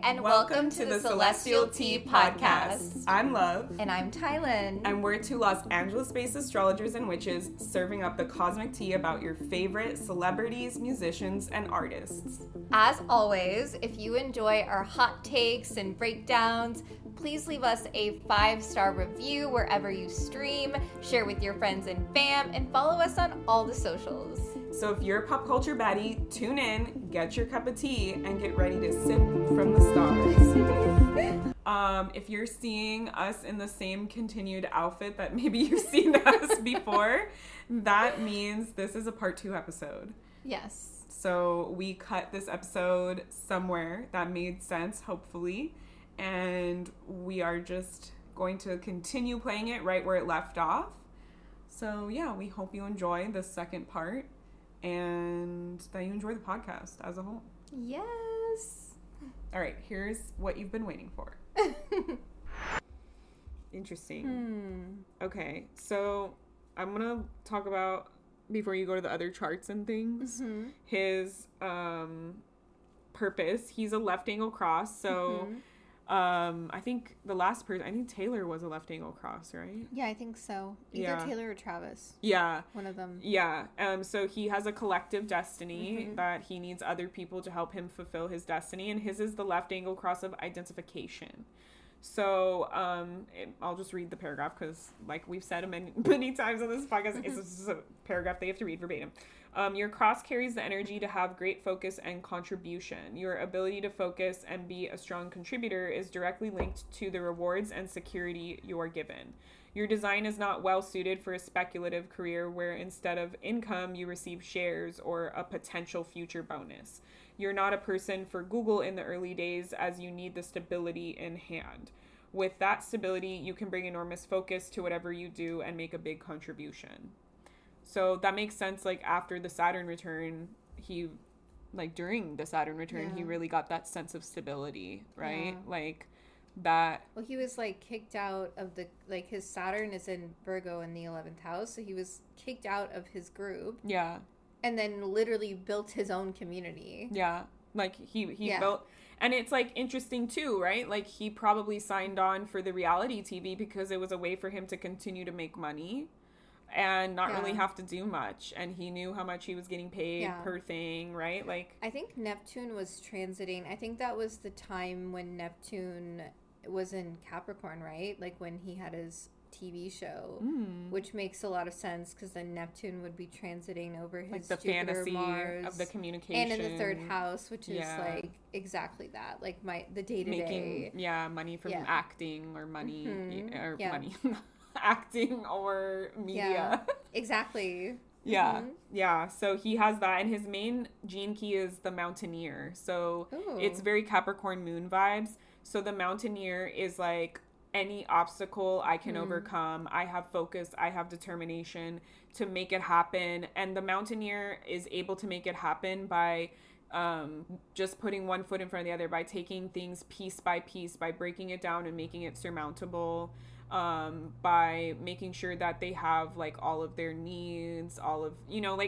and welcome to the Celestial Tea Podcast. I'm Love. And I'm Tylen. And we're two Los Angeles-based astrologers and witches serving up the cosmic tea about your favorite celebrities, musicians, and artists. As always, if you enjoy our hot takes and breakdowns, please leave us a 5-star review wherever you stream, share with your friends and fam, and follow us on all the socials. So if you're a pop culture baddie, tune in, get your cup of tea, and get ready to sip from the stars. If you're seeing us in the same continued outfit that maybe you've seen us before, that means this is a part 2 episode. Yes. So we cut this episode somewhere that made sense, hopefully, and we are just going to continue playing it right where it left off. So yeah, we hope you enjoy the second part and that you enjoy the podcast as a whole. Yes. All right, here's what you've been waiting for. Interesting. Okay, so I'm gonna talk about, before you go to the other charts and things, his purpose. He's a left angle cross, so I think the last person, I think Taylor was a left angle cross, right? Yeah, I think so. Either Taylor or Travis. Yeah. One of them. Yeah. So he has a collective destiny that he needs other people to help him fulfill his destiny, and his is the left angle cross of identification. So I'll just read the paragraph because, like we've said many times on this podcast, it's just a paragraph they have to read verbatim. Your cross carries the energy to have great focus and contribution. Your ability to focus and be a strong contributor is directly linked to the rewards and security you are given. Your design is not well suited for a speculative career where instead of income, you receive shares or a potential future bonus. You're not a person for Google in the early days, as you need the stability in hand. With that stability, you can bring enormous focus to whatever you do and make a big contribution. So that makes sense. Like after the Saturn return, during the Saturn return, he really got that sense of stability, right? Yeah. Like that. Well, he was kicked out of his Saturn is in Virgo in the 11th house. So he was kicked out of his group. Yeah. And then literally built his own community. Yeah. He built, and it's interesting too, right? Like he probably signed on for the reality TV because it was a way for him to continue to make money and not really have to do much. And he knew how much he was getting paid per thing, right? I think Neptune was transiting. I think that was the time when Neptune was in Capricorn, right? Like when he had his TV show, which makes a lot of sense because then Neptune would be transiting over his the Jupiter, fantasy Mars, of the communication, and in the 3rd house, which is exactly that, the day-to-day making money from acting or money money acting or media. Exactly. Yeah. So he has that, and his main gene key is the Mountaineer. So it's very Capricorn moon vibes. So the Mountaineer is any obstacle I can overcome. I have focus, I have determination to make it happen. And the Mountaineer is able to make it happen by just putting one foot in front of the other, by taking things piece by piece, by breaking it down and making it surmountable, by making sure that they have all of their needs, all of,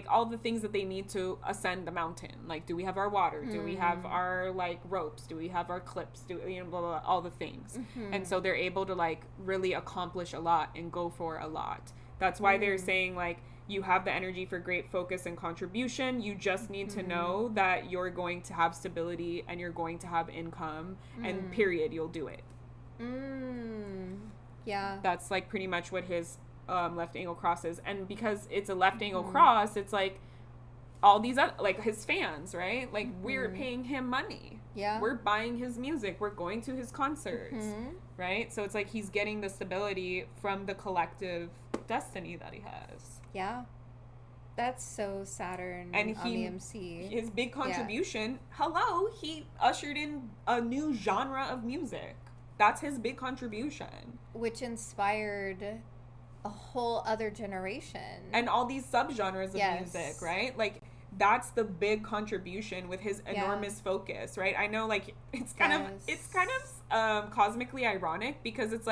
all the things that they need to ascend the mountain. Do we have our water? Do we have our ropes? Do we have our clips? Blah, blah, blah, all the things. And so they're able to really accomplish a lot and go for a lot. That's why they're saying you have the energy for great focus and contribution. You just need to know that you're going to have stability and you're going to have income and period, you'll do it. Yeah. That's pretty much what his left angle cross is. And because it's a left angle cross, it's all these other, his fans, right? We're paying him money. Yeah. We're buying his music. We're going to his concerts, right? So it's he's getting the stability from the collective destiny that he has. Yeah. That's so Saturn and on the MC. His big contribution, he ushered in a new genre of music. That's his big contribution. Which inspired a whole other generation. And all these subgenres of music, right? That's the big contribution with his enormous focus, right? I know it's kind of cosmically ironic because it's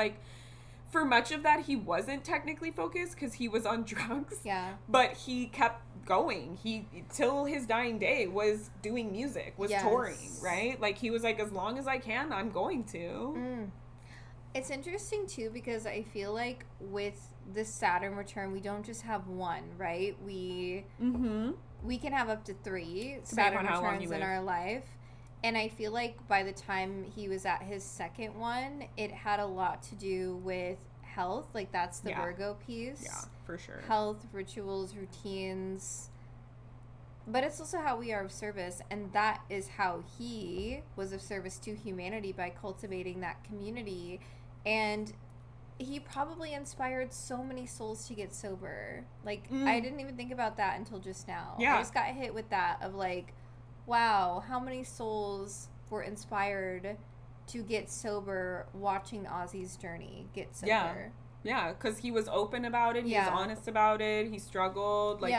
for much of that he wasn't technically focused because he was on drugs. Yeah. But he kept going. He, till his dying day, was doing music, was touring, right? Like, he was like, as long as I can, I'm going to. It's interesting, too, because I feel like with the Saturn return, we don't just have one, right? We can have up to 3 Saturn returns in our life. And I feel like by the time he was at his second one, it had a lot to do with health. Like, that's the Virgo piece. Yeah, for sure. Health, rituals, routines. But it's also how we are of service. And that is how he was of service to humanity, by cultivating that community. And he probably inspired so many souls to get sober. Like, I didn't even think about that until just now. Yeah. I just got hit with that of like, wow, how many souls were inspired to get sober watching Ozzy's journey get sober. Yeah, because he was open about it. He was honest about it. He struggled. Like,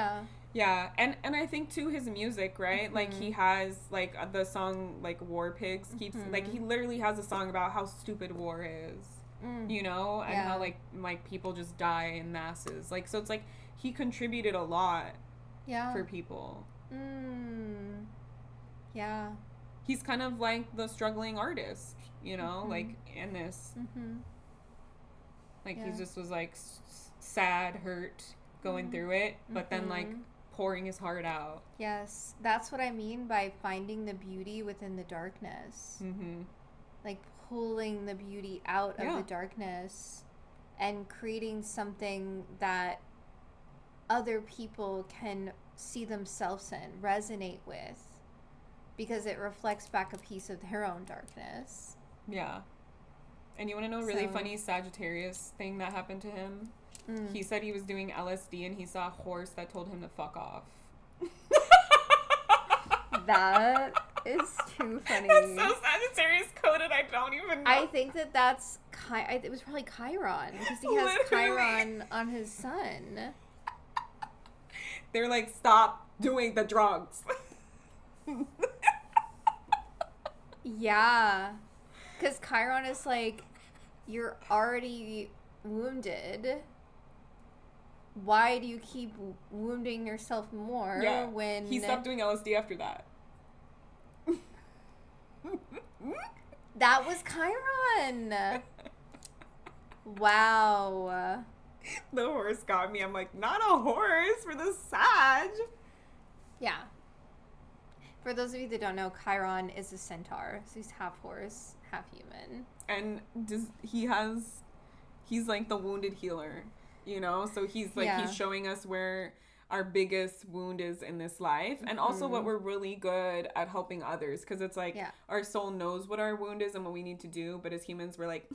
yeah. And I think, too, his music, right? Like, he has, like, the song, like, War Pigs keeps, like, he literally has a song about how stupid war is, you know? And how, like, people just die in masses. Like, so it's like, he contributed a lot for people. Yeah. He's kind of like the struggling artist, you know, like, in this. Like, he just was, like, sad, hurt, going through it, but then, like, pouring his heart out. Yes. That's what I mean by finding the beauty within the darkness. Like, pulling the beauty out of the darkness and creating something that other people can see themselves in, resonate with. Because it reflects back a piece of their own darkness. Yeah. And you want to know a really funny Sagittarius thing that happened to him? He said he was doing LSD and he saw a horse that told him to fuck off. That is too funny. That's so Sagittarius coded, I don't even know. I think that's... it was probably Chiron. Because he has Chiron on his sun. They're like, stop doing the drugs. Yeah, because Chiron is like, you're already wounded. Why do you keep wounding yourself more when... He stopped doing LSD after that. That was Chiron. Wow. The horse got me. I'm like, not a horse for the Sag. Yeah. For those of you that don't know, Chiron is a centaur. So he's half horse, half human. And he's like the wounded healer, you know? So he's like, he's showing us where our biggest wound is in this life. And also what we're really good at helping others. Because it's like, our soul knows what our wound is and what we need to do. But as humans, we're like,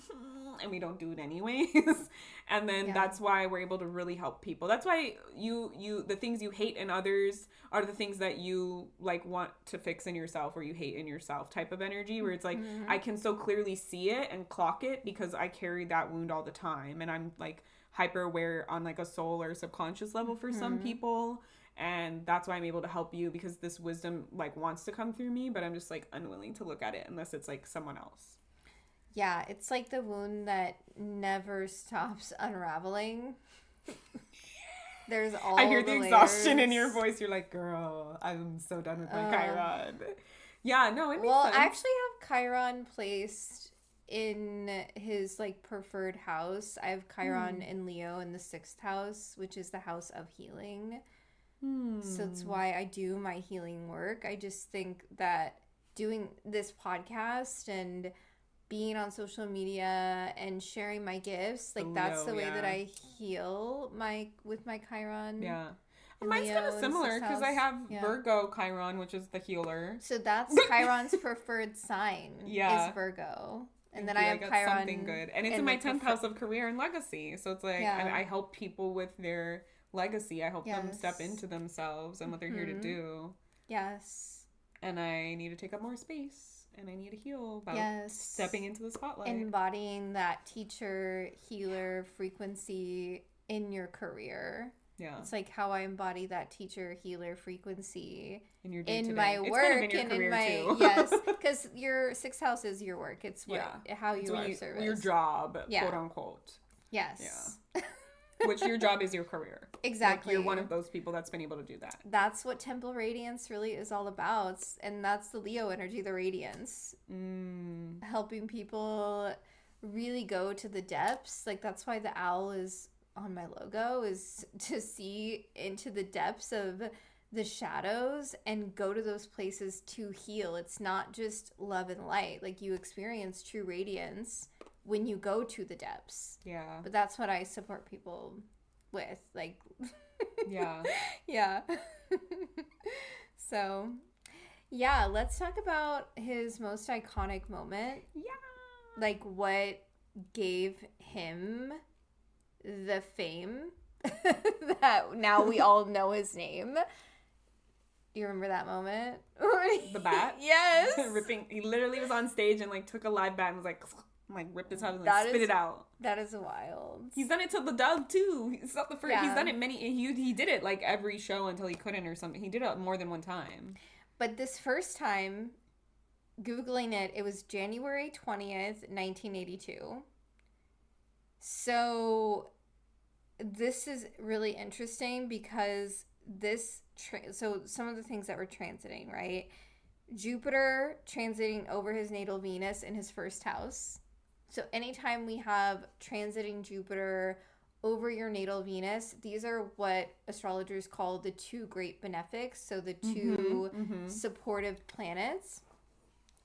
and we don't do it anyways. And then that's why we're able to really help people. That's why the things you hate in others are the things that you like want to fix in yourself, or you hate in yourself type of energy, where it's like, I can so clearly see it and clock it because I carry that wound all the time. And I'm like hyper aware on like a soul or subconscious level for some people. And that's why I'm able to help you, because this wisdom like wants to come through me, but I'm just like unwilling to look at it unless it's like someone else. Yeah, it's like the wound that never stops unraveling. There's all I hear the exhaustion layers. in your voice. You're like, girl, I'm so done with my Chiron. Yeah, no, it makes sense. I actually have Chiron placed in his like preferred house. I have Chiron in Leo in the 6th house, which is the house of healing. So that's why I do my healing work. I just think that doing this podcast and being on social media and sharing my gifts, like that's the way that I heal with my Chiron. Yeah. Mine's kind of similar because I have Virgo Chiron, which is the healer. So that's Chiron's preferred sign is Virgo. And then I have Chiron. Something good. And it's in my 10th house of career and legacy. So it's like I help people with their legacy. I help them step into themselves and what they're here to do. Yes. And I need to take up more space. And I need to heal about stepping into the spotlight. Embodying that teacher, healer frequency in your career. Yeah. It's like how I embody that teacher, healer frequency in your day-to-day. In my work kind of in your career too. Yes, because your 6th house is your work. It's how you are service. Your job, quote unquote. Yes. Yeah. Which your job is your career. Exactly. Like, you're one of those people that's been able to do that. That's what temple radiance really is all about. And that's the Leo energy, the radiance. Helping people really go to the depths. Like, that's why the owl is on my logo, is to see into the depths of the shadows and go to those places to heal. It's not just love and light. Like, you experience true radiance when you go to the depths. Yeah. But that's what I support people with. Like, yeah. Yeah. So, yeah, let's talk about his most iconic moment. Yeah. Like, what gave him the fame that now we all know his name. Do you remember that moment? The bat? Yes. Ripping. He literally was on stage and, like, took a live bat and was like ripped his head and like, spit it out. That is wild. He's done it to the dove too. It's not the first. Yeah. He's done it he did it like every show until he couldn't or something. He did it more than one time. But this first time, Googling it, it was January 20th, 1982. So this is really interesting because so some of the things that were transiting, right? Jupiter transiting over his natal Venus in his first house. So anytime we have transiting Jupiter over your natal Venus, these are what astrologers call the two great benefics. So the two supportive planets.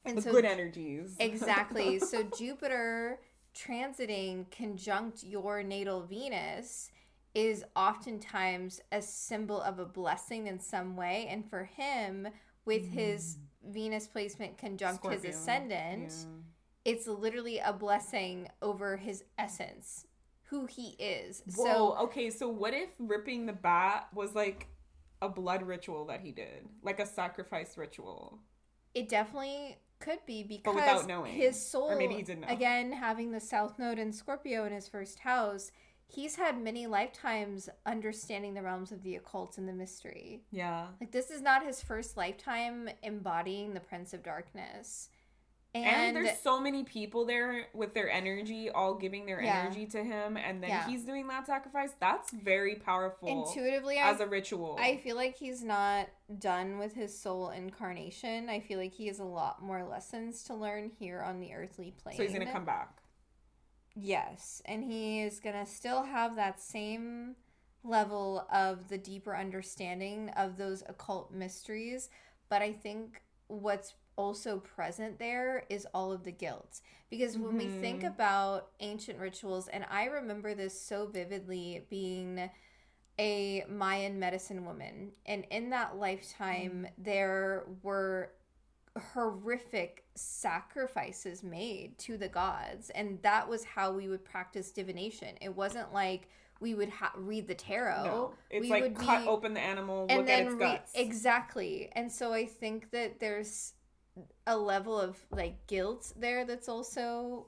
And the good energies. Exactly. So Jupiter transiting conjunct your natal Venus is oftentimes a symbol of a blessing in some way. And for him, with his Venus placement conjunct Scorpio. His ascendant, it's literally a blessing over his essence, who he is. Whoa, so okay, so what if ripping the bat was like a blood ritual that he did? Like a sacrifice ritual? It definitely could be, because but without knowing. His soul, or maybe he didn't know. Again, having the South Node in Scorpio in his first house, he's had many lifetimes understanding the realms of the occult and the mystery. Yeah. Like, this is not his first lifetime embodying the Prince of Darkness. And there's so many people there with their energy, all giving their energy to him, and then he's doing that sacrifice. That's very powerful. Intuitively, as a ritual. I feel like he's not done with his soul incarnation. I feel like he has a lot more lessons to learn here on the earthly plane. So he's going to come back. Yes, and he is going to still have that same level of the deeper understanding of those occult mysteries, but I think what's also present there is all of the guilt, because when we think about ancient rituals, and I remember this so vividly being a Mayan medicine woman, and in that lifetime there were horrific sacrifices made to the gods, and that was how we would practice divination. It wasn't like we would read the tarot. No, it's we like would cut open the animal, and look then at its guts. Exactly. And so I think that there's a level of like guilt there that's also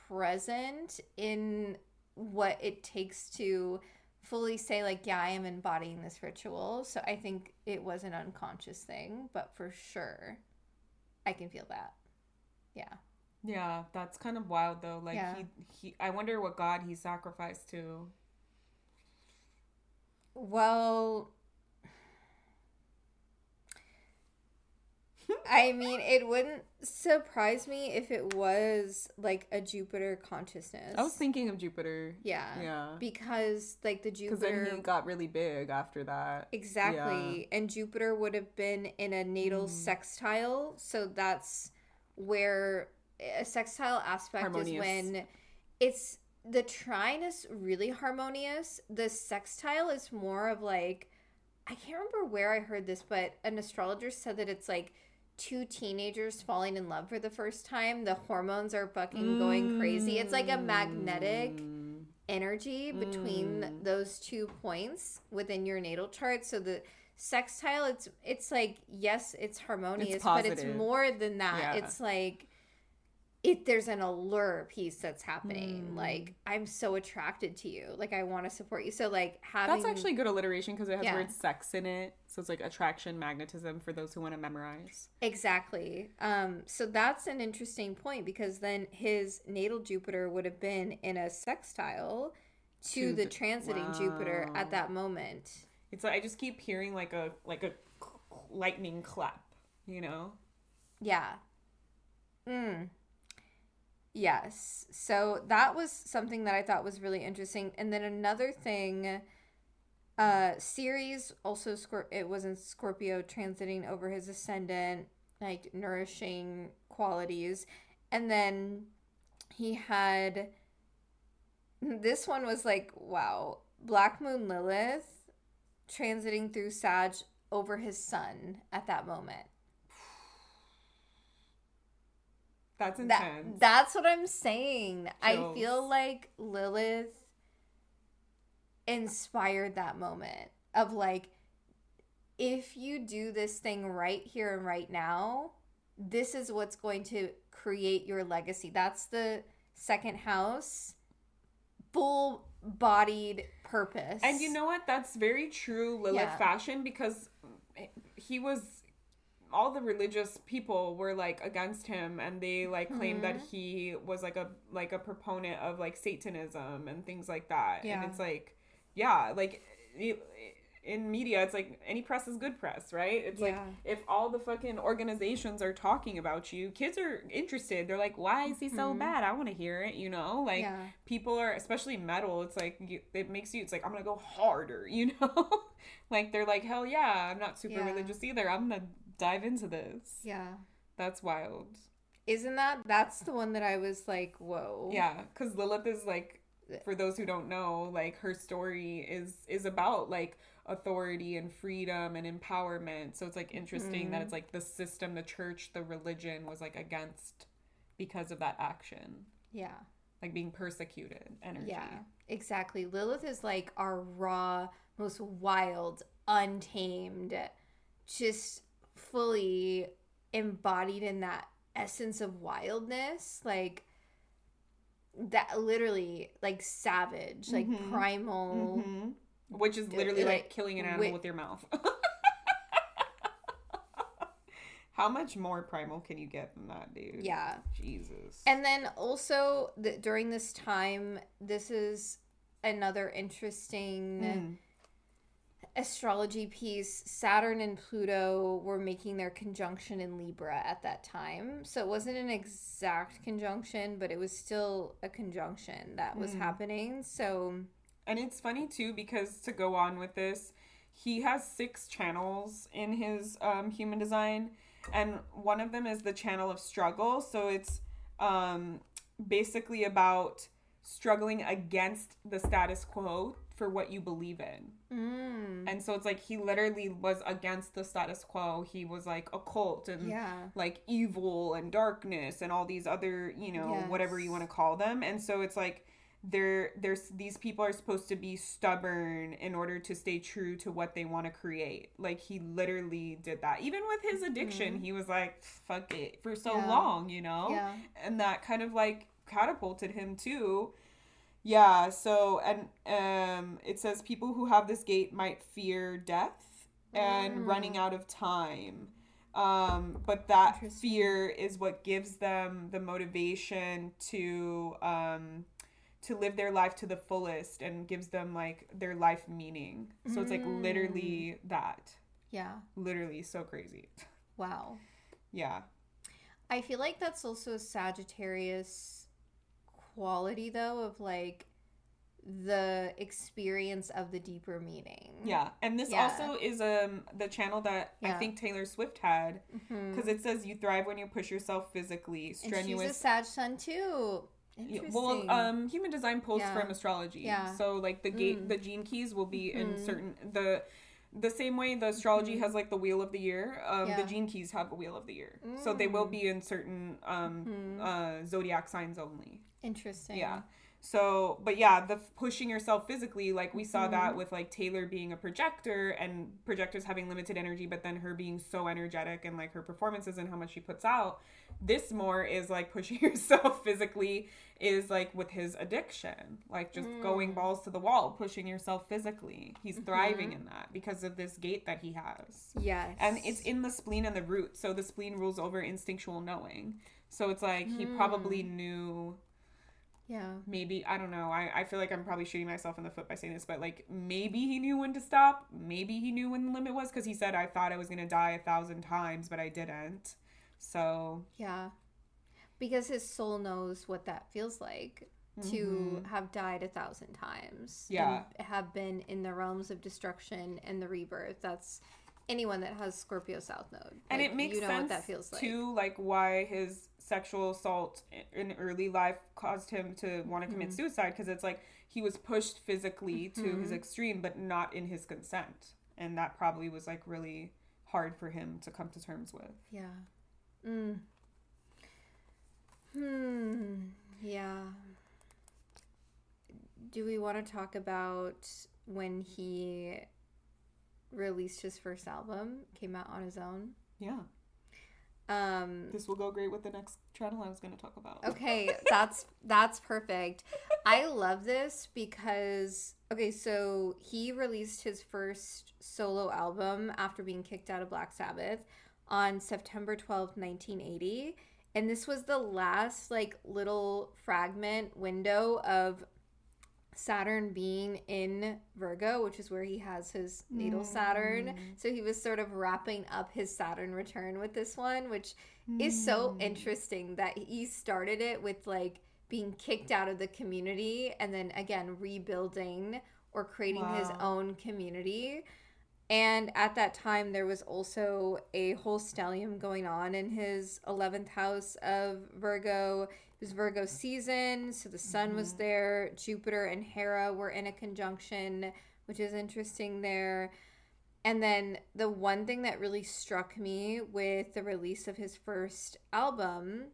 present in what it takes to fully say, like, yeah, I am embodying this ritual. So I think it was an unconscious thing, but for sure I can feel that. Yeah, that's kind of wild though. Like, he I wonder what god he sacrificed to. Well, I mean, it wouldn't surprise me if it was like a Jupiter consciousness. I was thinking of Jupiter. Yeah. Because like the Jupiter, because then he got really big after that. Exactly. And Jupiter would have been in a natal sextile. So that's where a sextile aspect harmonious. Is when it's the trine is really harmonious. The sextile is more of like, I can't remember where I heard this, but an astrologer said that it's like two teenagers falling in love for the first time. The hormones are fucking going crazy. It's like a magnetic energy between those 2 points within your natal chart. So the sextile, it's like, yes, it's harmonious, but it's more than that. Yeah. It's like there's an allure piece that's happening. Like, I'm so attracted to you. Like, I want to support you. So, like, having... That's actually good alliteration because it has the word sex in it. So it's like attraction, magnetism for those who want to memorize. Exactly. So that's an interesting point, because then his natal Jupiter would have been in a sextile to the transiting Jupiter at that moment. It's like I just keep hearing like a lightning clap, you know? Yeah. Yes. So that was something that I thought was really interesting. And then another thing, Ceres also, it was in Scorpio, transiting over his ascendant, like nourishing qualities. And then he had, this one was like, wow, Black Moon Lilith transiting through Sag over his sun at that moment. That's intense. That's what I'm saying. Chills. I feel like Lilith inspired that moment of like, if you do this thing right here and right now, this is what's going to create your legacy. That's the second house, full-bodied purpose. And you know what? That's very true Lilith fashion, because he was... all the religious people were like against him, and they like claimed that he was like a proponent of like Satanism and things like that. And it's like, like in media, it's like any press is good press, right? It's like if all the fucking organizations are talking about you, kids are interested. They're like, why is he so bad? I want to hear it, you know? Like people are, especially metal, it's like it makes you, it's like, I'm gonna go harder, you know? Like they're like, hell yeah, I'm not super religious either, I'm gonna dive into this. Yeah. That's wild. Isn't that's the one that I was like, whoa. Yeah, because Lilith is like, for those who don't know, like her story is about like authority and freedom and empowerment. So it's like interesting that it's like the system, the church, the religion was like against because of that action. Yeah. Like being persecuted energy. Yeah, exactly. Lilith is like our raw, most wild, untamed, just fully embodied in that essence of wildness, like that, literally like savage, like primal, which is literally like killing an animal with your mouth. How much more primal can you get than that, dude? Yeah. Jesus. And then also during this time, this is another interesting astrology piece. Saturn and Pluto were making their conjunction in Libra at that time. So it wasn't an exact conjunction, but it was still a conjunction that was happening. So, and it's funny too, because to go on with this, he has 6 channels in his human design, and one of them is the channel of struggle. So it's basically about struggling against the status quo for what you believe in. And so it's like he literally was against the status quo. He was like occult and like evil and darkness and all these other, you know, whatever you want to call them. And so it's like there's these people are supposed to be stubborn in order to stay true to what they want to create. Like he literally did that. Even with his addiction, he was like, fuck it for so long, you know? Yeah. And that kind of like catapulted him too. Yeah, so, and it says people who have this gate might fear death and running out of time. But that fear is what gives them the motivation to live their life to the fullest and gives them, like, their life meaning. So it's, like, literally that. Yeah. Literally so crazy. Wow. Yeah. I feel like that's also a Sagittarius quality, though, of like the experience of the deeper meaning. Yeah, and this also is the channel that I think Taylor Swift had, because it says you thrive when you push yourself physically, strenuous. And she's a Sag sun too. Interesting. Well, human design pulls from astrology. Yeah. So like the gene keys will be in certain the same way the astrology has like the wheel of the year, the gene keys have a wheel of the year. So they will be in certain zodiac signs only. Interesting. Yeah. So, but yeah, the pushing yourself physically, like we saw that with like Taylor being a projector and projectors having limited energy, but then her being so energetic and like her performances and how much she puts out. This more is like pushing yourself physically is like with his addiction, like just going balls to the wall, pushing yourself physically. He's thriving in that because of this gate that he has. Yes. And it's in the spleen and the root. So the spleen rules over instinctual knowing. So it's like he probably knew Yeah. Maybe, I don't know. I feel like I'm probably shooting myself in the foot by saying this, but like maybe he knew when to stop. Maybe he knew when the limit was, because he said, I thought I was going to die 1,000 times, but I didn't. So. Yeah. Because his soul knows what that feels like to have died 1,000 times. Yeah. And have been in the realms of destruction and the rebirth. That's anyone that has Scorpio South Node. And like, it makes sense what that feels like. too, like why his sexual assault in early life caused him to want to commit suicide, because it's like he was pushed physically to his extreme, but not in his consent, and that probably was like really hard for him to come to terms with. Yeah. Yeah. Do we want to talk about when he released his first album, came out on his own? Yeah. This will go great with the next channel I was going to talk about. Okay, that's perfect. I love this because, okay, so he released his first solo album after being kicked out of Black Sabbath on September 12th, 1980. And this was the last, like, little fragment window of Saturn being in Virgo, which is where he has his natal Saturn. So he was sort of wrapping up his Saturn return with this one, which is so interesting that he started it with like being kicked out of the community and then again rebuilding or creating his own community. And at that time, there was also a whole stellium going on in his 11th house of Virgo. It was Virgo season, so the sun was there. Jupiter and Hera were in a conjunction, which is interesting there. And then the one thing that really struck me with the release of his first album,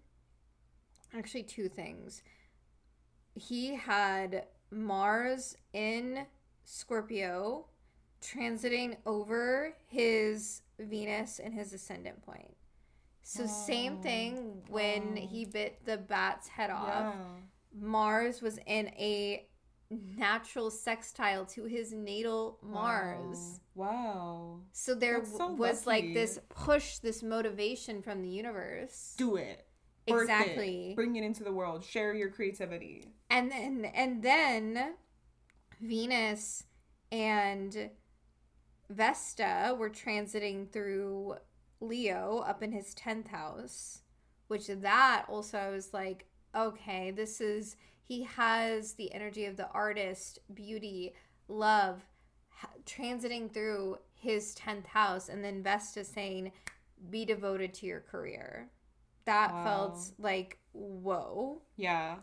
actually two things. He had Mars in Scorpio transiting over his Venus and his ascendant point. So same thing when he bit the bat's head off. Mars was in a natural sextile to his natal Mars. Wow. So there was like this push, this motivation from the universe. Do it. Exactly. Bring it into the world. Share your creativity. And then Venus and Vesta were transiting through Leo up in his 10th house, which that also I was like, okay, he has the energy of the artist, beauty, love, transiting through his 10th house, and then Vesta saying, be devoted to your career. That felt like, whoa. Yeah.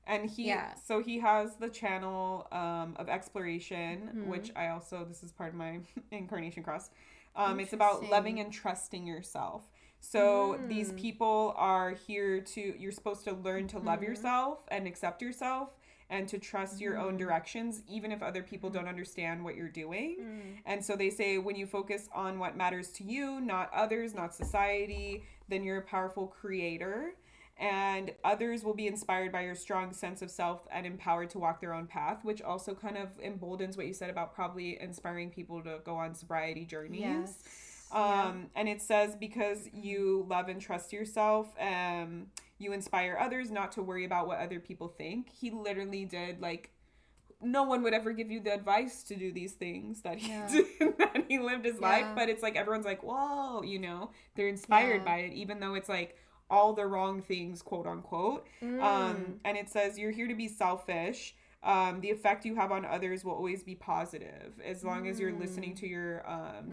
And he has the channel of exploration, which I also, this is part of my incarnation cross. It's about loving and trusting yourself. So these people are here you're supposed to learn to love yourself and accept yourself and to trust your own directions, even if other people don't understand what you're doing. And so they say, when you focus on what matters to you, not others, not society, then you're a powerful creator. And others will be inspired by your strong sense of self and empowered to walk their own path, which also kind of emboldens what you said about probably inspiring people to go on sobriety journeys. Yes. And it says, because you love and trust yourself, you inspire others not to worry about what other people think. He literally did, like, no one would ever give you the advice to do these things that he did, that he lived his life. But it's like, everyone's like, whoa, they're inspired by it, even though it's like all the wrong things, quote unquote. And it says, you're here to be selfish. The effect you have on others will always be positive as long as you're listening to your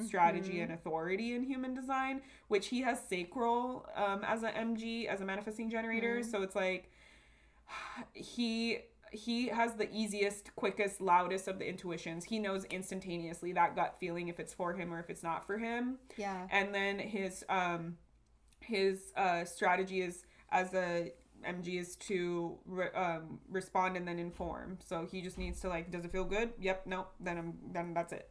strategy and authority in human design, which he has sacral as an MG, as a manifesting generator. So it's like he has the easiest, quickest, loudest of the intuitions. He knows instantaneously that gut feeling if it's for him or if it's not for him. Yeah. And then his strategy is, as a MG, is to respond and then inform. So he just needs to, like, does it feel good? Yep. Nope. Then that's it.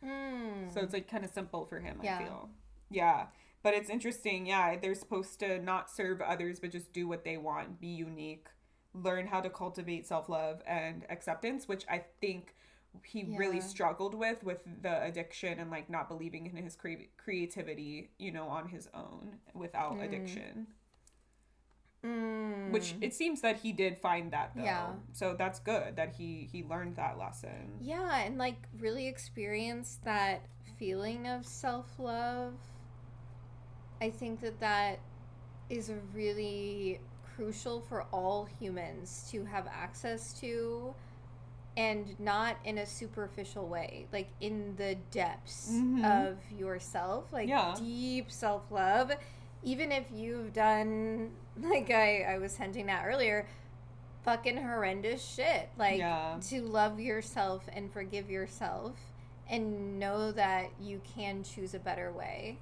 So it's like kind of simple for him, I feel. Yeah. But it's interesting. Yeah. They're supposed to not serve others, but just do what they want. Be unique. Learn how to cultivate self-love and acceptance, which I think he really struggled with the addiction and, like, not believing in his creativity, on his own without addiction. which it seems that he did find that, though. Yeah. So that's good that he learned that lesson. Yeah, and like really experience that feeling of self-love. I think that is really crucial for all humans to have access to, and not in a superficial way, like in the depths of yourself, like deep self-love. Even if you've done, like I was hinting at earlier, fucking horrendous shit, like to love yourself and forgive yourself and know that you can choose a better way.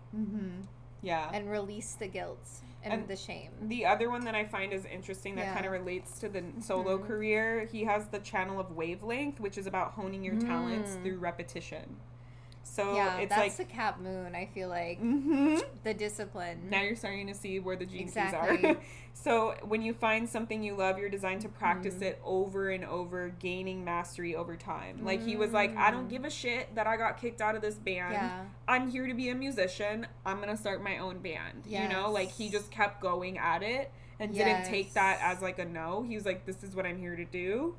And release the guilt and the shame. The other one that I find is interesting that kind of relates to the solo career, he has the channel of wavelength, which is about honing your talents through repetition. So it's that's the Cap Moon, I feel like. The discipline. Now you're starting to see where the gene keys are. So when you find something you love, you're designed to practice it over and over, gaining mastery over time. Like he was like, I don't give a shit that I got kicked out of this band. I'm here to be a musician. I'm going to start my own band. You know, like he just kept going at it. And didn't take that as like a no. He was like, this is what I'm here to do.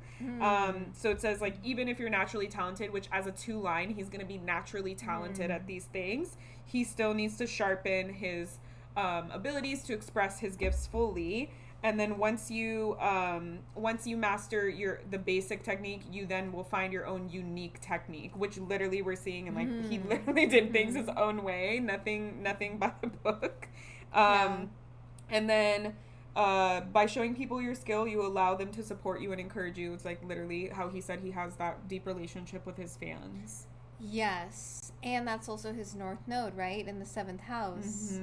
So it says like, even if you're naturally talented, which as a 2-line, he's going to be naturally talented at these things, he still needs to sharpen his abilities to express his gifts fully. And then once you master the basic technique, you then will find your own unique technique, which literally we're seeing, and like he literally did things his own way, nothing by the book. And then by showing people your skill, you allow them to support you and encourage you. It's like literally how he said he has that deep relationship with his fans. Yes. And that's also his North Node, right? In the 7th house.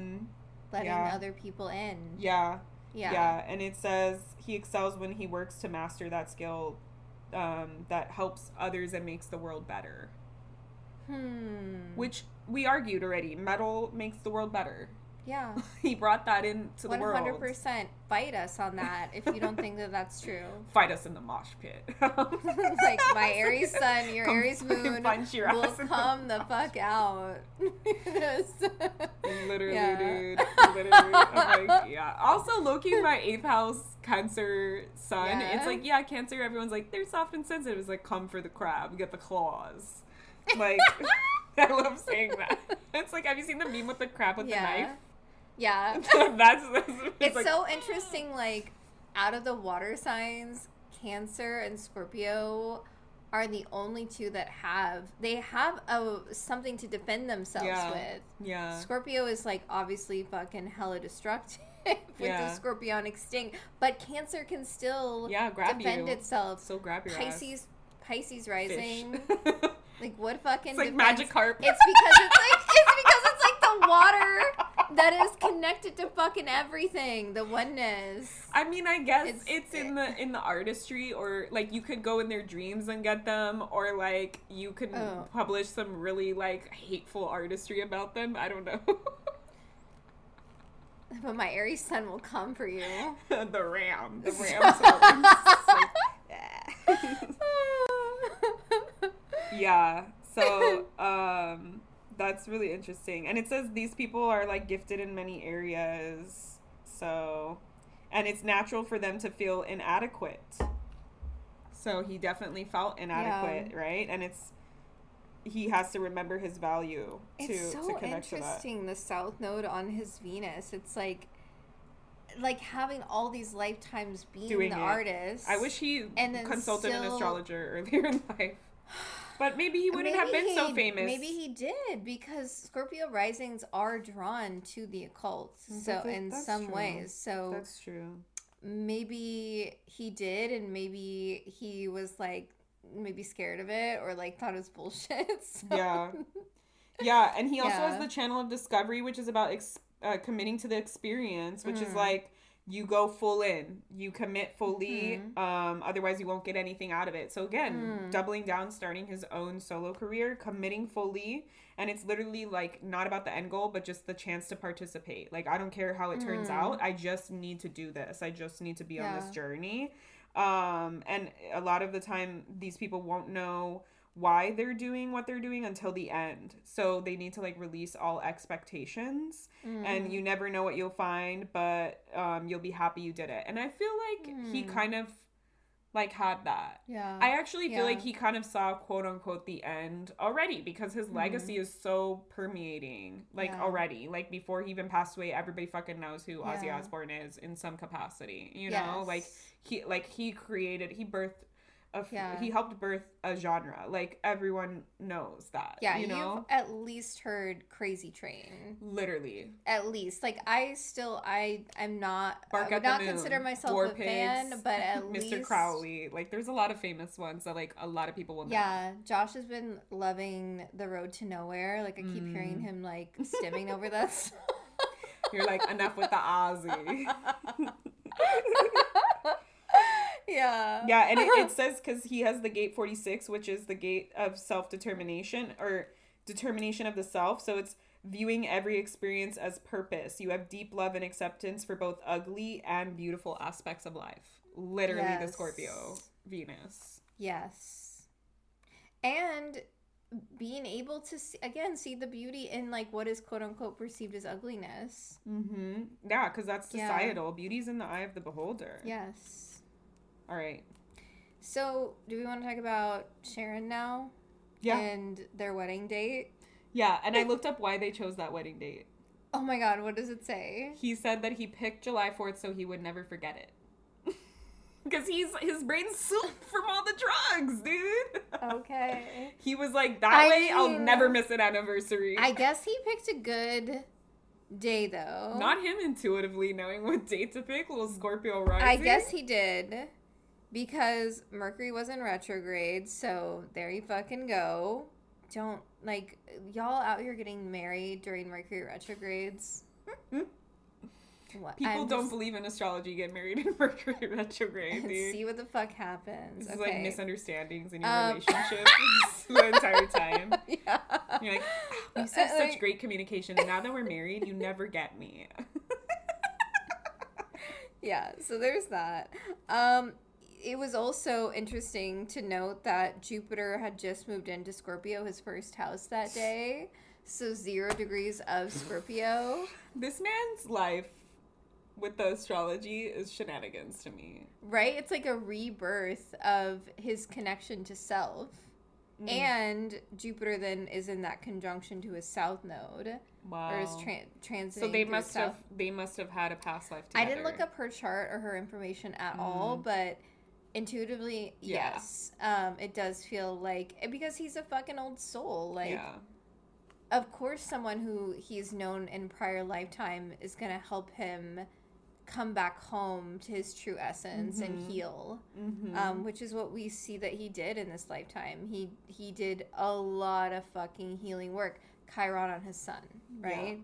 Letting other people in. Yeah. And it says he excels when he works to master that skill that helps others and makes the world better. Which we argued already. Metal makes the world better. Yeah. He brought that into the world. 100%. Fight us on that if you don't think that that's true. Fight us in the mosh pit. Like my Aries sun, your Aries moon will come the fuck out. Literally, dude. Literally. I'm like, Also, Loki, my 8th house Cancer sun. It's like, Cancer, everyone's like, they're soft and sensitive. It's like, come for the crab, get the claws. Like, I love saying that. It's like, have you seen the meme with the crab with the knife? Yeah. It's like, so interesting, like, out of the water signs, Cancer and Scorpio are the only two that have something to defend themselves with. Yeah. Scorpio is, like, obviously fucking hella destructive with the scorpionic sting, but Cancer can still defend itself. So grab your ass. Pisces rising. Like, what fucking It's like Magic Carp. It's because it's like the water that is connected to fucking everything. The oneness. I mean, I guess it's in the artistry, or like you could go in their dreams and get them, or like you could publish some really like hateful artistry about them. I don't know. But my Aries sun will come for you. The ram. Yeah, so that's really interesting. And it says these people are like gifted in many areas, so, and it's natural for them to feel inadequate. So he definitely felt inadequate, right? And he has to remember his value to connect to that. It's so interesting, the South Node on his Venus. It's like having all these lifetimes being the artist. I wish he consulted an astrologer earlier in life. But maybe he wouldn't have been so famous. Maybe he did, because Scorpio risings are drawn to the occult. So in some ways. So that's true. Maybe he did, and maybe he was like maybe scared of it, or like thought it was bullshit. So. Yeah, and he also has the channel of discovery, which is about committing to the experience, which is like you go full in, you commit fully, otherwise you won't get anything out of it. So again, doubling down, starting his own solo career, committing fully, and it's literally like not about the end goal, but just the chance to participate. Like, I don't care how it turns out, I just need to do this, I just need to be on this journey. And a lot of the time these people won't know why they're doing what they're doing until the end. So they need to like release all expectations, and you never know what you'll find, but you'll be happy you did it. And I feel like he kind of like had that. Yeah. I actually feel like he kind of saw quote unquote the end already, because his legacy is so permeating like already. Like before he even passed away, everybody fucking knows who Ozzy Osbourne is in some capacity, you know? Like he birthed he helped birth a genre. Like everyone knows that. Yeah, you know? You've at least heard Crazy Train. Literally. At least. Like I'm not Bark I at would not the Moon, consider myself War a Pigs, fan, but at least Mr. Crowley. Like there's a lot of famous ones that like a lot of people will know. Yeah, Josh has been loving The Road to Nowhere. Like I keep hearing him like stimming over that song. You're like, enough with the Ozzy. Yeah. Yeah, and it says because he has the gate 46, which is the gate of self-determination or determination of the self. So it's viewing every experience as purpose. You have deep love and acceptance for both ugly and beautiful aspects of life. Literally the Scorpio Venus. Yes. And being able to, see the beauty in, like, what is quote-unquote perceived as ugliness. Mm-hmm. Yeah, because that's societal. Yeah. Beauty's in the eye of the beholder. Yes. All right. So, do we want to talk about Sharon now? Yeah. And their wedding date? Yeah, and I looked up why they chose that wedding date. Oh my god, what does it say? He said that he picked July 4th so he would never forget it. Because his brain's soup from all the drugs, dude. Okay. He was like, I'll never miss an anniversary. I guess he picked a good day, though. Not him intuitively knowing what date to pick, little Scorpio rising. I guess he did. Because Mercury was in retrograde, so there you fucking go. Don't, like, y'all out here getting married during Mercury retrogrades. What? People don't believe in astrology get married in Mercury retrograde, dude. See what the fuck happens. It's like misunderstandings in your relationship the entire time. Yeah. You're like, we have such great communication, and now that we're married, you never get me. Yeah, so there's that. It was also interesting to note that Jupiter had just moved into Scorpio, his first house that day. So 0 degrees of Scorpio. This man's life with the astrology is shenanigans to me. Right? It's like a rebirth of his connection to self. And Jupiter then is in that conjunction to his south node. Wow. Or is transiting. So they must have had a past life together. I didn't look up her chart or her information at all, but intuitively, yes. It does feel like, because he's a fucking old soul. Like, of course someone who he's known in prior lifetime is going to help him come back home to his true essence and heal, which is what we see that he did in this lifetime. He did a lot of fucking healing work. Chiron on his sun, right?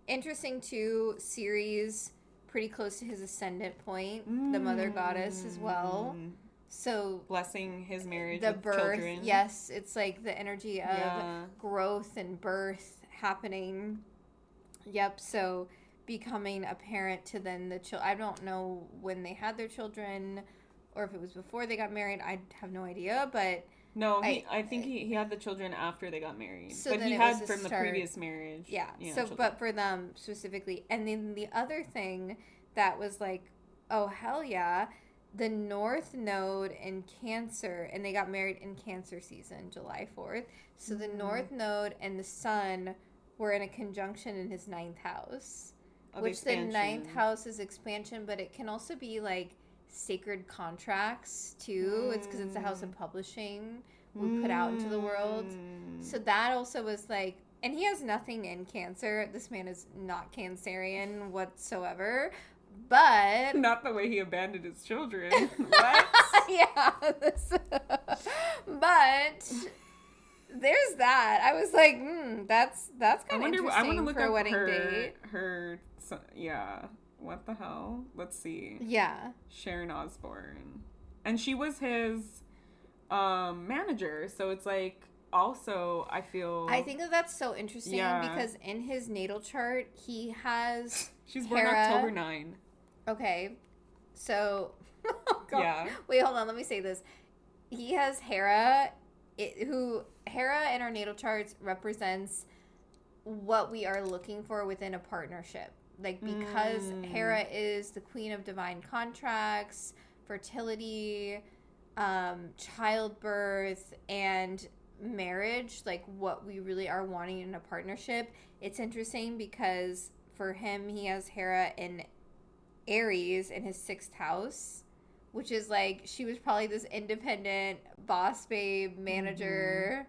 Interesting too, Ceres pretty close to his ascendant point, the mother goddess as well. So blessing his marriage, the with birth, children. yes, it's like the energy of growth and birth happening. Yep. So becoming a parent to then the children. I don't know when they had their children, or if it was before they got married. I have no idea, but. No, I think he had the children after they got married. So but he had from the previous marriage. Yeah. So, children. But for them specifically. And then the other thing that was like, oh, hell yeah, the North Node in Cancer, and they got married in Cancer season, July 4th. So the North Node and the Sun were in a conjunction in his 9th house. Which expansion. The 9th house is expansion, but it can also be like sacred contracts too. It's because it's a house of publishing we put out into the world. So that also was like, and he has nothing in Cancer. This man is not Cancerian whatsoever, but not the way he abandoned his children. What? Yeah. But there's that. I was like, that's kind of interesting for a wedding date. Yeah. What the hell? Let's see. Yeah. Sharon Osbourne. And she was his manager. So it's like, also, I think that's so interesting because in his natal chart, he has She's born October 9. Okay. So, oh God. Yeah. Wait, hold on. Let me say this. he has Hera, who Hera in our natal charts represents what we are looking for within a partnership. Like, because Hera is the queen of divine contracts, fertility, childbirth, and marriage, like what we really are wanting in a partnership. It's interesting because for him, he has Hera in Aries in his 6th house, which is like, she was probably this independent boss babe manager,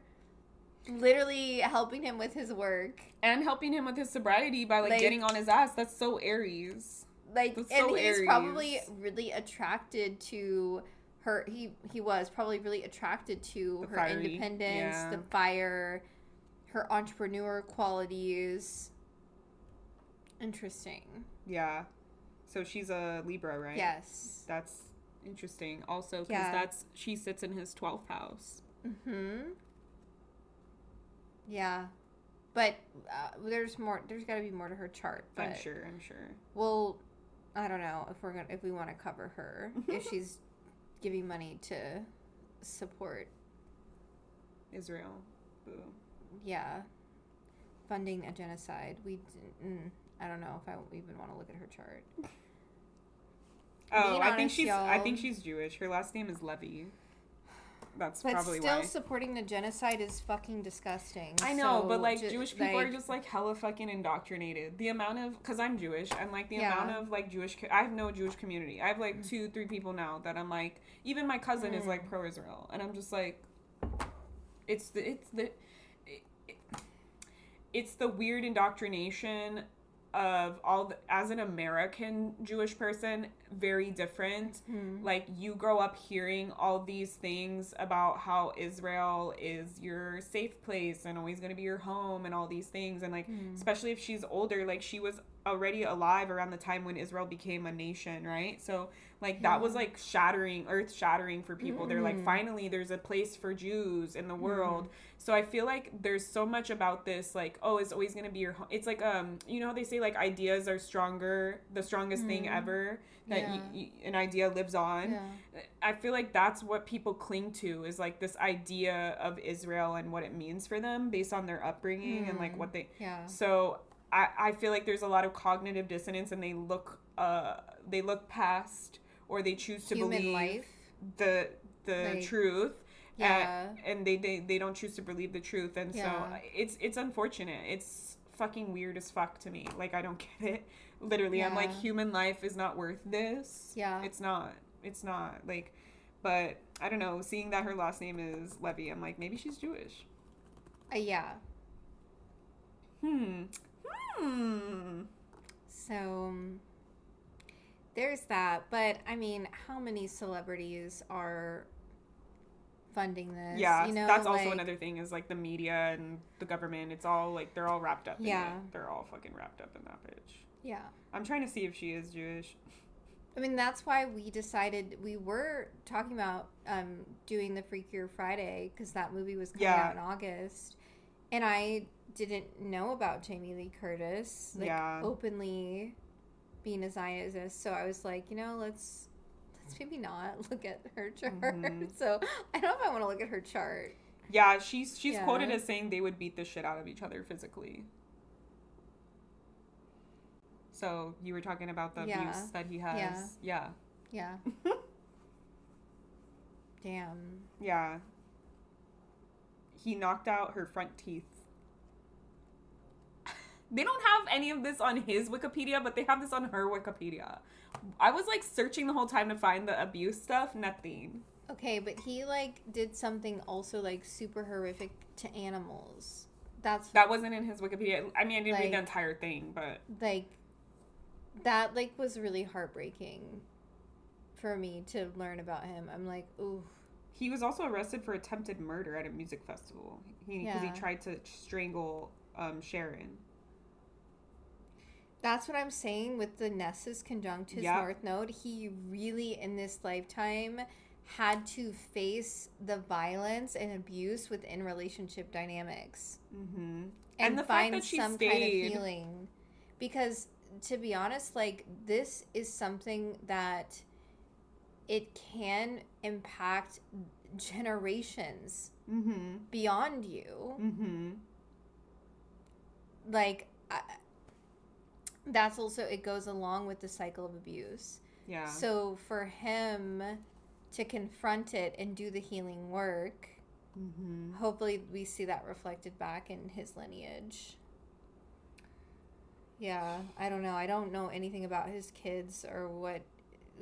literally helping him with his work and helping him with his sobriety by like getting on his ass. That's so Aries. Like, that's and so he's Aries. probably really attracted to her. He was probably really attracted to her independence, the fire, her entrepreneur qualities. Interesting. Yeah. So she's a Libra, right? Yes. That's interesting. Also, because she sits in his 12th house. Yeah. But there's more. There's got to be more to her chart. But I'm sure. well, I don't know if we want to cover her if she's giving money to support Israel. Boo. Yeah. Funding a genocide. I don't know if I even want to look at her chart. Oh, I think she's Jewish. Her last name is Levy. That's probably why. But still supporting the genocide is fucking disgusting. I know, but like Jewish people are just like hella fucking indoctrinated. The amount of, because I'm Jewish, and like the amount of like I have no Jewish community. I have like 2-3 people now that I'm like, even my cousin is like pro-Israel, and I'm just like, it's the weird indoctrination of as an American Jewish person, very different. Like, you grow up hearing all these things about how Israel is your safe place and always going to be your home and all these things. And like, especially if she's older, like she was already alive around the time when Israel became a nation, right? So like that was like earth shattering for people. They're like, finally there's a place for Jews in the world. So I feel like there's so much about this, like, oh, it's always going to be your home. It's like, you know how they say like ideas are the strongest thing ever, that an idea lives on. I feel like that's what people cling to, is like this idea of Israel and what it means for them based on their upbringing and like what they, so I feel like there's a lot of cognitive dissonance, and they look past, or they choose to believe the like, truth. And they don't choose to believe the truth, and so it's unfortunate. It's fucking weird as fuck to me. Like, I don't get it. Literally, I'm like, human life is not worth this. It's not like, but I don't know, seeing that her last name is Levy, I'm like, maybe she's Jewish. So there's that. But I mean, how many celebrities are funding this? You know, that's also another thing, is like the media and the government. It's all like, they're all wrapped up in it. They're all fucking wrapped up in that bitch. I'm trying to see if she is Jewish. I mean, that's why we decided, we were talking about doing the Freakier Friday, because that movie was coming out in August, and I didn't know about Jamie Lee Curtis, like, openly being a Zionist. So I was like, you know, let's maybe not look at her chart. So I don't know if I want to look at her chart. Yeah, she's quoted as saying they would beat the shit out of each other physically. So you were talking about the abuse that he has. Yeah. Damn. Yeah. He knocked out her front teeth. They don't have any of this on his Wikipedia, but they have this on her Wikipedia. I was like searching the whole time to find the abuse stuff. Nothing. Okay, but he like did something also like super horrific to animals. That wasn't in his Wikipedia. I mean, I didn't read the entire thing, but like that like was really heartbreaking for me to learn about him. I'm like, ooh. He was also arrested for attempted murder at a music festival. Because he tried to strangle Sharon. That's what I'm saying with the Nessus conjunct his North Node. He really, in this lifetime, had to face the violence and abuse within relationship dynamics. And the find fact that some kind of healing. Because, to be honest, like, this is something that it can impact generations Mm-hmm. beyond you. Mm-hmm. Like, that's also, it goes along with the cycle of abuse. Yeah. So for him to confront it and do the healing work, mm-hmm. hopefully we see that reflected back in his lineage. Yeah, I don't know. I don't know anything about his kids or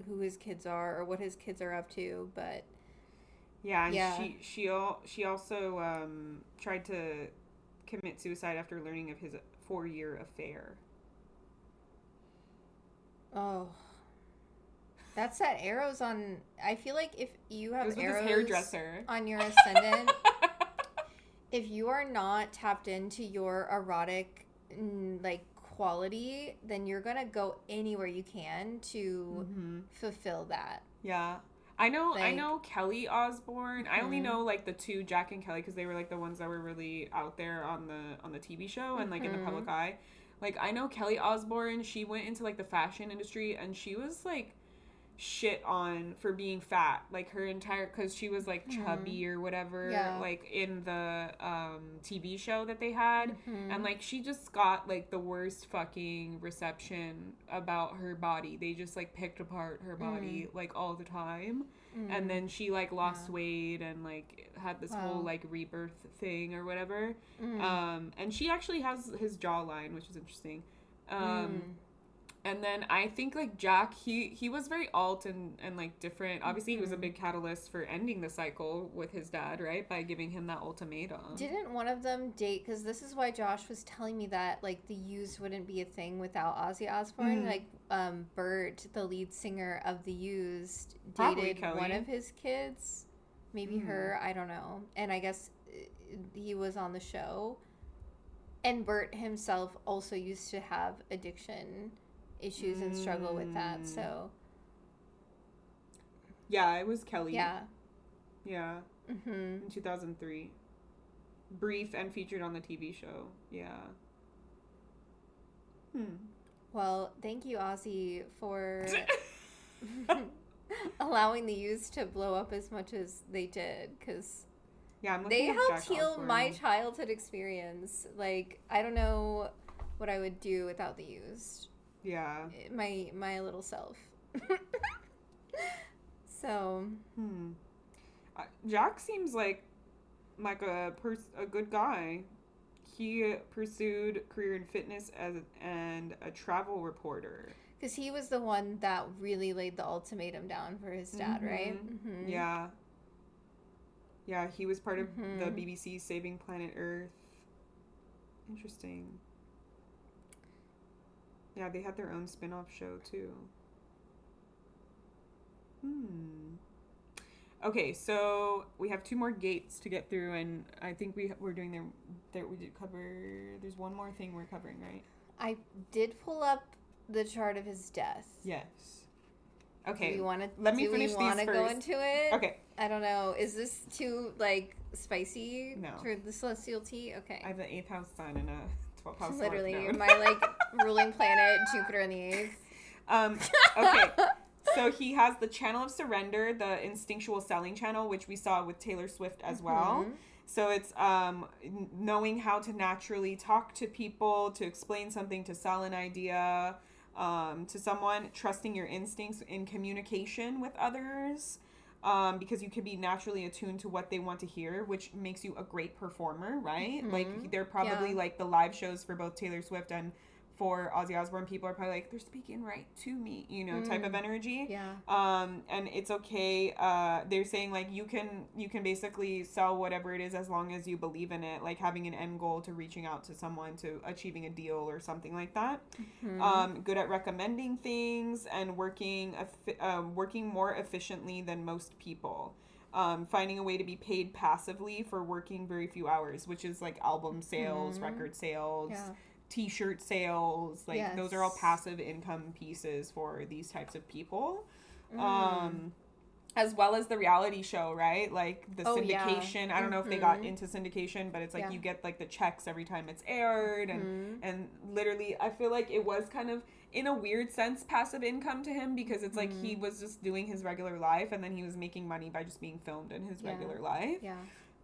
who his kids are or what his kids are up to, but yeah, and she also tried to commit suicide after learning of his 4-year affair. Oh, that's that arrows on. I feel like if you have arrows hairdresser on your ascendant, if you are not tapped into your erotic like quality, then you're gonna go anywhere you can to fulfill that. Yeah. I know Kelly Osbourne. I only know like the two, Jack and Kelly, because they were like the ones that were really out there on the TV show and like in the public eye. Like, I know Kelly Osbourne, she went into like the fashion industry and she was like shit on for being fat, like her entire, because she was like chubby or whatever, like in the TV show that they had, and like she just got like the worst fucking reception about her body. They just like picked apart her body like all the time, and then she like lost weight and like had this whole like rebirth thing or whatever, and she actually has his jawline, which is interesting. And then I think, like, Jack, he was very alt and like, different. Obviously, he was a big catalyst for ending the cycle with his dad, right? By giving him that ultimatum. Didn't one of them date? Because this is why Josh was telling me that, like, the Used wouldn't be a thing without Ozzy Osbourne. Like, Bert, the lead singer of the Used, dated one of his kids. Maybe her, I don't know. And I guess he was on the show. And Bert himself also used to have addiction issues and struggle with that, so yeah, it was Kelly. Yeah. In 2003, brief and featured on the TV show. Well, thank you, Ozzy, for allowing the Used to blow up as much as they did, because they helped heal my childhood experience. Like, I don't know what I would do without the Used. Yeah. My little self. So. Jack seems like a good guy. He pursued career in fitness and a travel reporter. Because he was the one that really laid the ultimatum down for his dad, right? Yeah. Yeah, he was part of the BBC Saving Planet Earth. Interesting. Yeah, they had their own spin-off show, too. Okay, so we have 2 more gates to get through, and I think we're doing we did cover, there's one more thing we're covering, right? I did pull up the chart of his death. Yes. Okay, do we want to go into it? Okay. I don't know. Is this too, like, spicy? No. For the celestial tea? Okay. I have an 8th house sun and a 12th house literally, north node. my, like, ruling planet, Jupiter in the 8th. Okay. So he has the channel of surrender, the instinctual selling channel, which we saw with Taylor Swift as well. So it's knowing how to naturally talk to people, to explain something, to sell an idea to someone, trusting your instincts in communication with others, because you can be naturally attuned to what they want to hear, which makes you a great performer, right? Like, they're probably like the live shows for both Taylor Swift and for Ozzy Osbourne, people are probably like, they're speaking right to me, you know, type of energy. Yeah. And it's okay. They're saying, like, you can basically sell whatever it is as long as you believe in it, like having an end goal to reaching out to someone, to achieving a deal or something like that. Good at recommending things and working more efficiently than most people. Finding a way to be paid passively for working very few hours, which is like album sales, record sales, t-shirt sales, like those are all passive income pieces for these types of people. As well as the reality show, right? Like the syndication. I don't know if they got into syndication, but it's like you get like the checks every time it's aired, and literally I feel like it was kind of, in a weird sense, passive income to him, because it's like he was just doing his regular life, and then he was making money by just being filmed in his regular life. Yeah.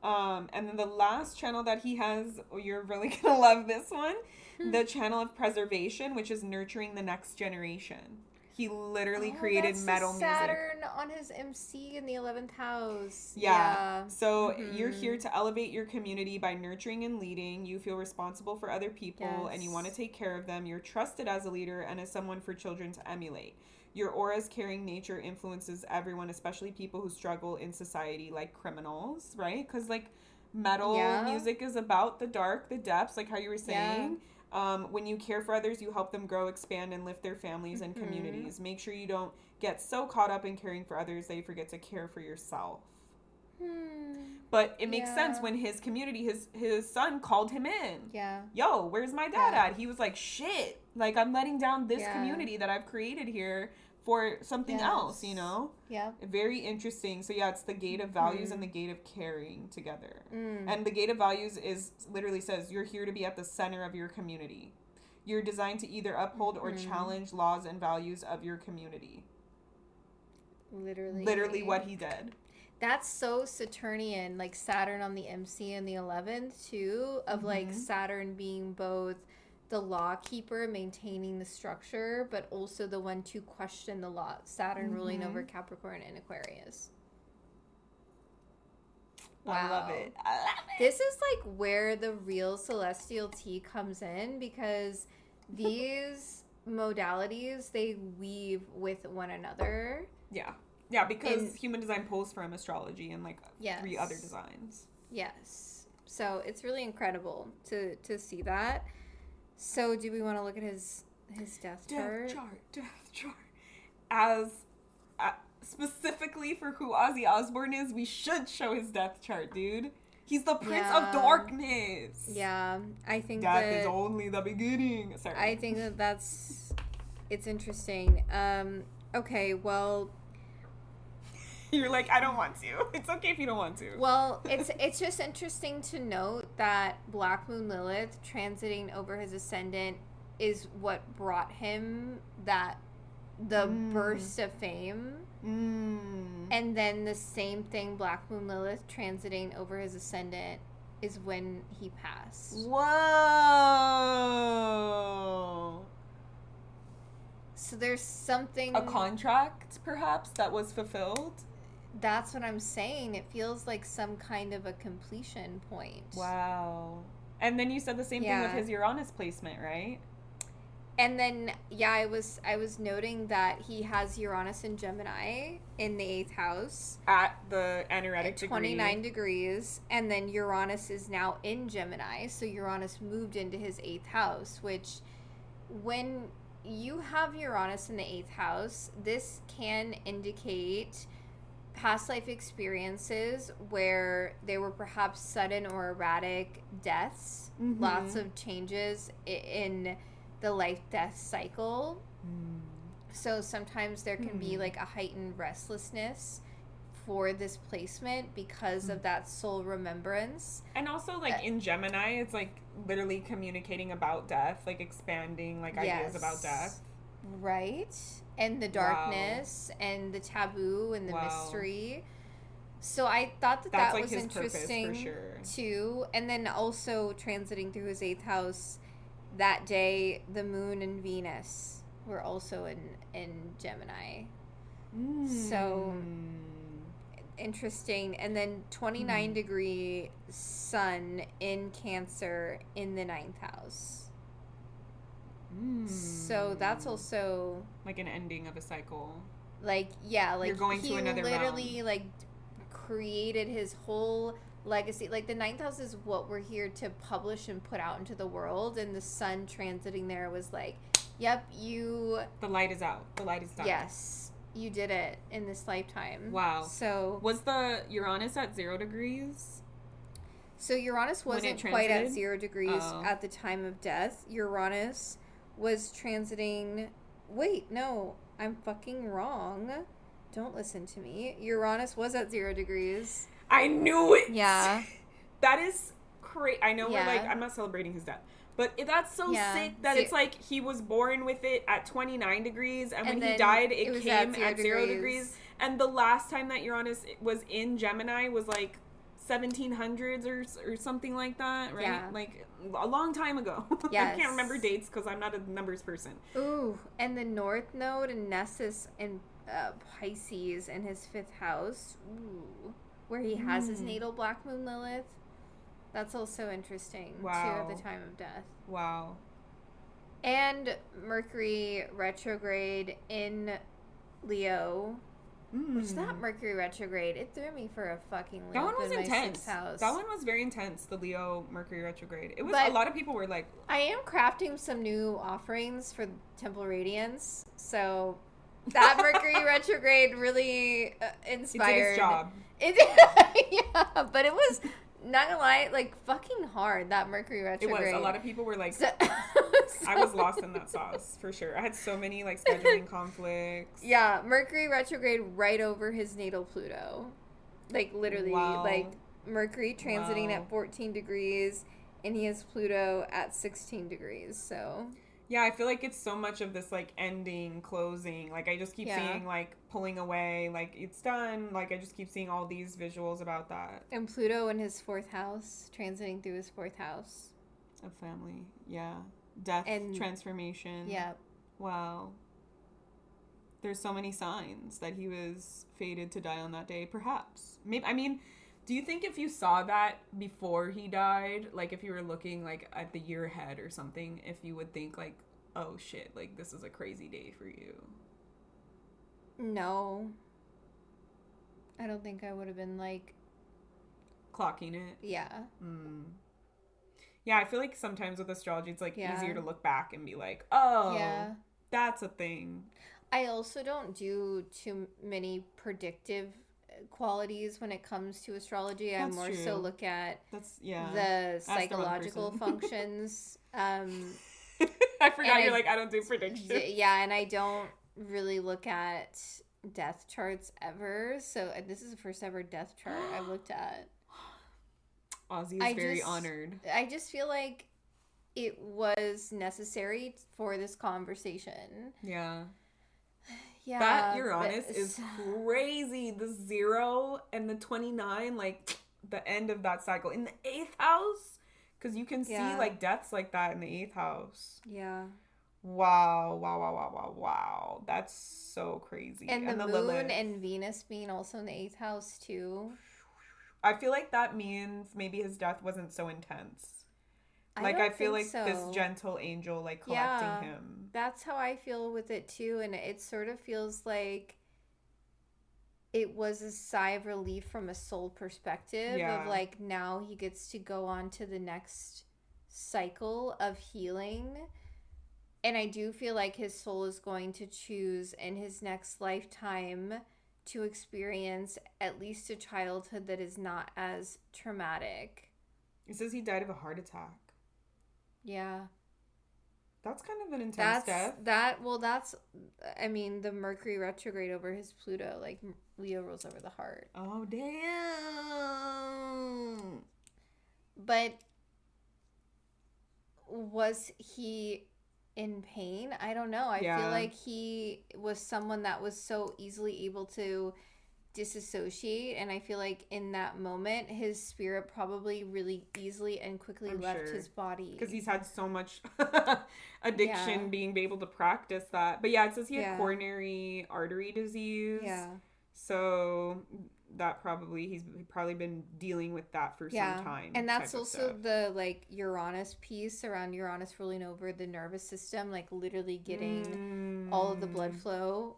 And then the last channel that he has, you're really gonna love this one, the channel of preservation, which is nurturing the next generation. He literally created metal music. Saturn on his MC in the 11th house. Yeah. So you're here to elevate your community by nurturing and leading. You feel responsible for other people and you want to take care of them. You're trusted as a leader and as someone for children to emulate. Your aura's caring nature influences everyone, especially people who struggle in society, like criminals, right? Because, like, metal music is about the dark, the depths, like how you were saying. When you care for others, you help them grow, expand, and lift their families and communities. Make sure you don't get so caught up in caring for others that you forget to care for yourself. But it makes sense when his community, his son called him in. Yeah. Yo, where's my dad at? He was like, shit. Like, I'm letting down this community that I've created here for something else, you know? Yeah. Very interesting. So, yeah, it's the gate of values and the gate of caring together. And the gate of values literally says, you're here to be at the center of your community. You're designed to either uphold or challenge laws and values of your community. Literally what he did. That's so Saturnian, like Saturn on the MC and the 11th, too, of, like, Saturn being both the law keeper, maintaining the structure, but also the one to question the law. Saturn ruling over Capricorn and Aquarius. Wow. I love it. This is, like, where the real celestial tea comes in, because these modalities, they weave with one another. Yeah. Yeah, because human design pulls from astrology and, like, 3 other designs. Yes. So it's really incredible to see that. So do we want to look at his death chart? Death chart. As specifically for who Ozzy Osbourne is, we should show his death chart, dude. He's the Prince of Darkness. Yeah, I think death is only the beginning. Sorry. I think it's interesting. Okay, well, you're like, I don't want to. It's okay if you don't want to. Well, it's just interesting to note that Black Moon Lilith transiting over his ascendant is what brought him the burst of fame. And then the same thing, Black Moon Lilith transiting over his ascendant, is when he passed. Whoa. So there's something... A contract, perhaps, that was fulfilled? That's what I'm saying. It feels like some kind of a completion point. Wow. And then you said the same thing with his Uranus placement, right? And then, I was noting that he has Uranus in Gemini in the 8th house. At the aneretic at 29 degrees. And then Uranus is now in Gemini. So Uranus moved into his 8th house, which when you have Uranus in the 8th house, this can indicate past life experiences where there were perhaps sudden or erratic deaths, lots of changes in the life-death cycle. So sometimes there can be like a heightened restlessness for this placement because of that soul remembrance. And also, like, in Gemini, it's like literally communicating about death, like expanding like ideas about death. Right. And the darkness and the taboo and the mystery. So I thought that like was his interesting purpose, for sure. Too. And then also transiting through his 8th house that day, the moon and Venus were also in Gemini. So interesting. And then 29 degree sun in Cancer in the 9th house. So that's also like an ending of a cycle. Like, like you're going to another literally realm. Like created his whole legacy. Like the 9th house is what we're here to publish and put out into the world, and the sun transiting there was like, yep, the light is out. The light is done. Yes, you did it in this lifetime. Wow. So was the Uranus at 0 degrees? So Uranus wasn't quite at 0 degrees at the time of death. Uranus was transiting... Wait, no. I'm fucking wrong. Don't listen to me. Uranus was at 0 degrees. I knew it! Yeah. That is crazy. I know we're like... I'm not celebrating his death. But that's so sick that it's like he was born with it at 29 degrees, and when he died, it came at 0 degrees. And the last time that Uranus was in Gemini was like 1700s or something like that, right? Yeah. Like a long time ago. Yes. I can't remember dates because I'm not a numbers person. Ooh, and the North Node and Nessus and Pisces in his 5th house. Ooh, where he has his natal Black Moon Lilith. That's also interesting, too, at the time of death. Wow. And Mercury retrograde in Leo. Which that Mercury retrograde, it threw me for a fucking loop. That one was intense. That one was very intense, the Leo Mercury retrograde. It was, a lot of people were like... I am crafting some new offerings for Temple Radiance, so that Mercury retrograde really inspired... It did its job. Yeah, but it was... Not gonna lie, like, fucking hard, that Mercury retrograde. It was. A lot of people were like... I was lost in that sauce, for sure. I had so many, like, scheduling conflicts. Yeah, Mercury retrograde right over his natal Pluto. Like, literally, like, Mercury transiting at 14 degrees, and he has Pluto at 16 degrees, so... Yeah, I feel like it's so much of this, like, ending, closing. Like, I just keep seeing, like, pulling away. Like, it's done. Like, I just keep seeing all these visuals about that. And Pluto in his 4th house, transiting through his 4th house. Of family. Yeah. Death, and transformation. Yeah. Wow. There's so many signs that he was fated to die on that day, perhaps. Maybe, I mean... Do you think if you saw that before he died, like if you were looking like at the year ahead or something, if you would think like, oh shit, like this is a crazy day for you? No. I don't think I would have been like... Clocking it? Yeah. Yeah, I feel like sometimes with astrology, it's like easier to look back and be like, oh, that's a thing. I also don't do too many predictive qualities when it comes to astrology. I more so look at the psychological functions. I forgot you're like, I don't do predictions. Yeah, and I don't really look at death charts ever. So this is the first ever death chart I've looked at. Ozzy is very honored. I just feel like it was necessary for this conversation. Yeah. Yeah, that Uranus is crazy. The 0 and the 29, like the end of that cycle in the 8th house, because you can see like deaths like that in the 8th house. Yeah. Wow. That's so crazy. And the moon Lilith. And Venus being also in the 8th house too. I feel like that means maybe his death wasn't so intense. Like, I feel like this gentle angel, like, collecting him. That's how I feel with it, too. And it sort of feels like it was a sigh of relief from a soul perspective of, like, now he gets to go on to the next cycle of healing. And I do feel like his soul is going to choose in his next lifetime to experience at least a childhood that is not as traumatic. It says he died of a heart attack. Yeah. That's kind of an intense death. That's, I mean, the Mercury retrograde over his Pluto, like, Leo rules over the heart. Oh, damn. But was he in pain? I don't know. I feel like he was someone that was so easily able to disassociate, and I feel like in that moment his spirit probably really easily and quickly left his body because he's had so much addiction being able to practice that. But it says he had coronary artery disease, so that he's probably been dealing with that for some time, and that's also the like Uranus piece around Uranus ruling over the nervous system, like literally getting all of the blood flow.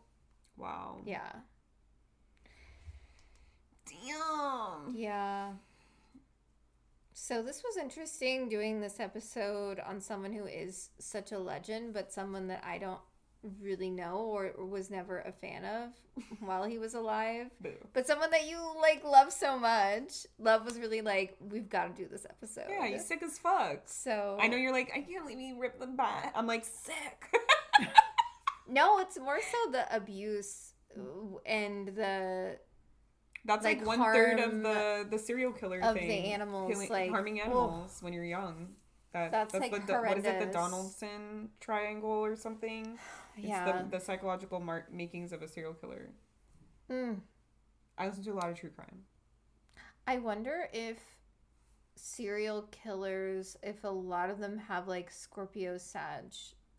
Damn. Yeah. So this was interesting doing this episode on someone who is such a legend, but someone that I don't really know or was never a fan of while he was alive. Boo. But someone that you like love so much. Love was really like, we've got to do this episode. Yeah, he's sick as fuck. So I know you're like, I can't let me rip them back. I'm like, sick. No, it's more so the abuse and the... That's like 1/3 of the serial killer of thing. The animals, like harming animals when you're young. That's like what is it? The horrendous. Donaldson triangle or something? Yeah. It's the psychological makings of a serial killer. I listen to a lot of true crime. I wonder if serial killers, if a lot of them have like Scorpio Sag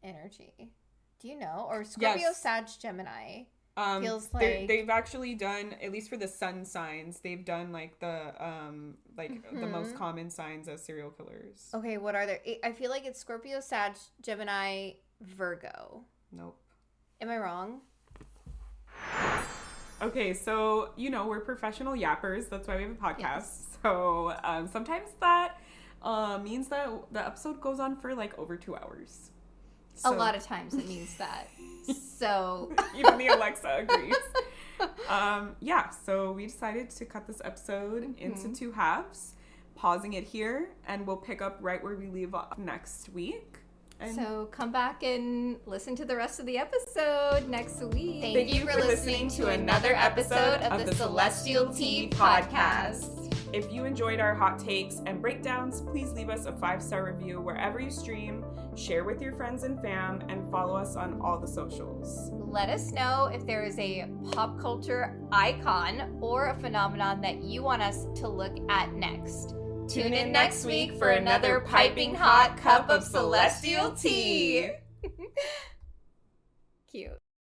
energy. Do you know? Or Scorpio Sag Gemini. Feels like they've actually done, at least for the sun signs, they've done like the the most common signs as serial killers. Okay, what are there? I feel like it's Scorpio, Sag, Gemini, Virgo. Nope. Am I wrong? Okay, so we're professional yappers. That's why we have a podcast. Yes. So sometimes that means that the episode goes on for like over 2 hours. So, a lot of times it means that. So even the Alexa agrees. So we decided to cut this episode into 2 halves, pausing it here, and we'll pick up right where we leave off next week. So come back and listen to the rest of the episode next week. Thank you for listening to another episode of the Celestial Tea Podcast. If you enjoyed our hot takes and breakdowns, please leave us a 5-star review wherever you stream, share with your friends and fam, and follow us on all the socials. Let us know if there is a pop culture icon or a phenomenon that you want us to look at next. Tune in next week for another piping hot cup of celestial tea. Cute.